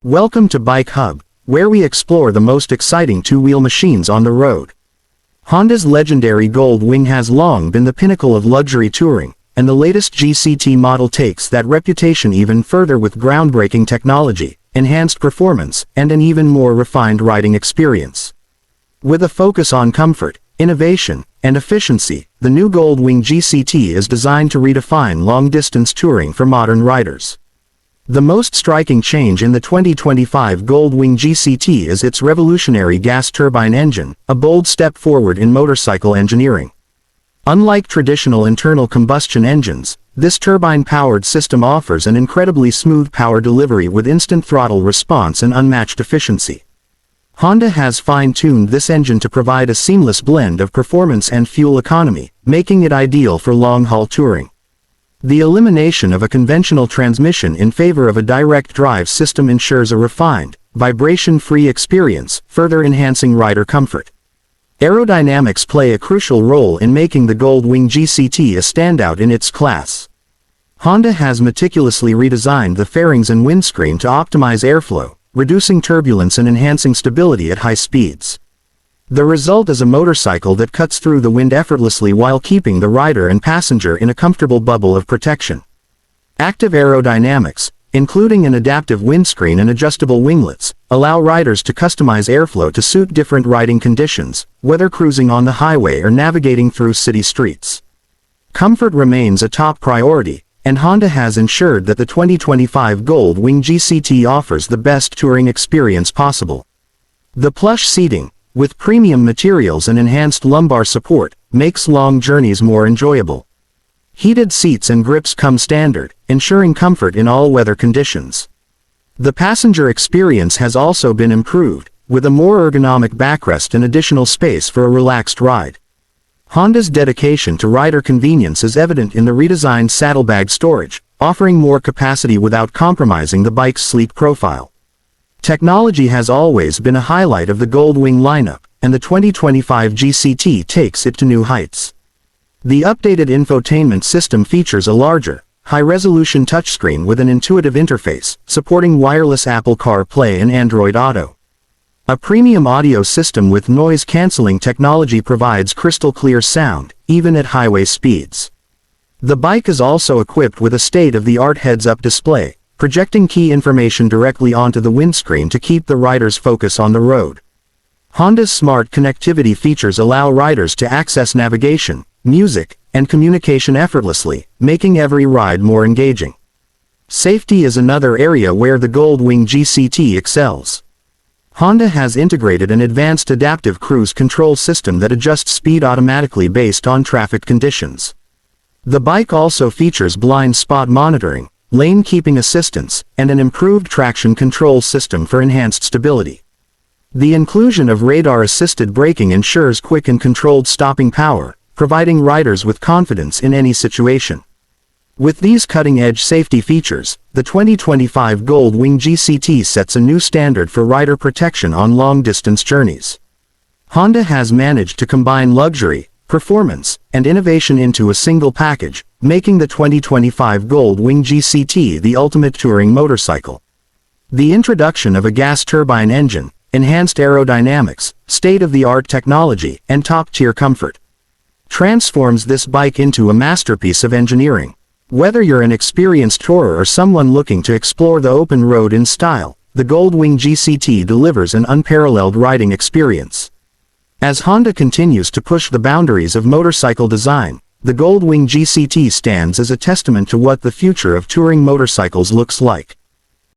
Welcome to Bike Hub, where we explore the most exciting two-wheel machines on the road. Honda's legendary Gold Wing has long been the pinnacle of luxury touring, and the latest GCT model takes that reputation even further with groundbreaking technology, enhanced performance, and an even more refined riding experience. With a focus on comfort, innovation, and efficiency, the new Gold Wing GCT is designed to redefine long-distance touring for modern riders. The most striking change in the 2025 Gold Wing GCT is its revolutionary gas turbine engine, a bold step forward in motorcycle engineering. Unlike traditional internal combustion engines, this turbine-powered system offers an incredibly smooth power delivery with instant throttle response and unmatched efficiency. Honda has fine-tuned this engine to provide a seamless blend of performance and fuel economy, making it ideal for long-haul touring. The elimination of a conventional transmission in favor of a direct drive system ensures a refined, vibration-free experience, further enhancing rider comfort. Aerodynamics play a crucial role in making the Gold Wing GCT a standout in its class. Honda has meticulously redesigned the fairings and windscreen to optimize airflow, reducing turbulence and enhancing stability at high speeds. The result is a motorcycle that cuts through the wind effortlessly while keeping the rider and passenger in a comfortable bubble of protection. Active aerodynamics, including an adaptive windscreen and adjustable winglets, allow riders to customize airflow to suit different riding conditions, whether cruising on the highway or navigating through city streets. Comfort remains a top priority, and Honda has ensured that the 2025 Gold Wing GCT offers the best touring experience possible. The plush seating, with premium materials and enhanced lumbar support, makes long journeys more enjoyable. Heated seats and grips come standard, ensuring comfort in all weather conditions. The passenger experience has also been improved, with a more ergonomic backrest and additional space for a relaxed ride. Honda's dedication to rider convenience is evident in the redesigned saddlebag storage, offering more capacity without compromising the bike's sleek profile. Technology has always been a highlight of the Gold Wing lineup, and the 2025 GCT takes it to new heights. The updated infotainment system features a larger, high-resolution touchscreen with an intuitive interface, supporting wireless Apple CarPlay and Android Auto. A premium audio system with noise-canceling technology provides crystal-clear sound, even at highway speeds. The bike is also equipped with a state-of-the-art heads-up display, projecting key information directly onto the windscreen to keep the rider's focus on the road. Honda's smart connectivity features allow riders to access navigation, music, and communication effortlessly, making every ride more engaging. Safety is another area where the Gold Wing GCT excels. Honda has integrated an advanced adaptive cruise control system that adjusts speed automatically based on traffic conditions. The bike also features blind spot monitoring, lane keeping assistance, and an improved traction control system for enhanced stability. The inclusion of radar-assisted braking ensures quick and controlled stopping power, providing riders with confidence in any situation. With these cutting-edge safety features, the 2025 Gold Wing GCT sets a new standard for rider protection on long-distance journeys. Honda has managed to combine luxury, performance, and innovation into a single package, making the 2025 Gold Wing GCT the ultimate touring motorcycle. The introduction of a gas turbine engine, enhanced aerodynamics, state-of-the-art technology, and top-tier comfort transforms this bike into a masterpiece of engineering. Whether you're an experienced tourer or someone looking to explore the open road in style, the Gold Wing GCT delivers an unparalleled riding experience. As Honda continues to push the boundaries of motorcycle design, the Gold Wing GCT stands as a testament to what the future of touring motorcycles looks like.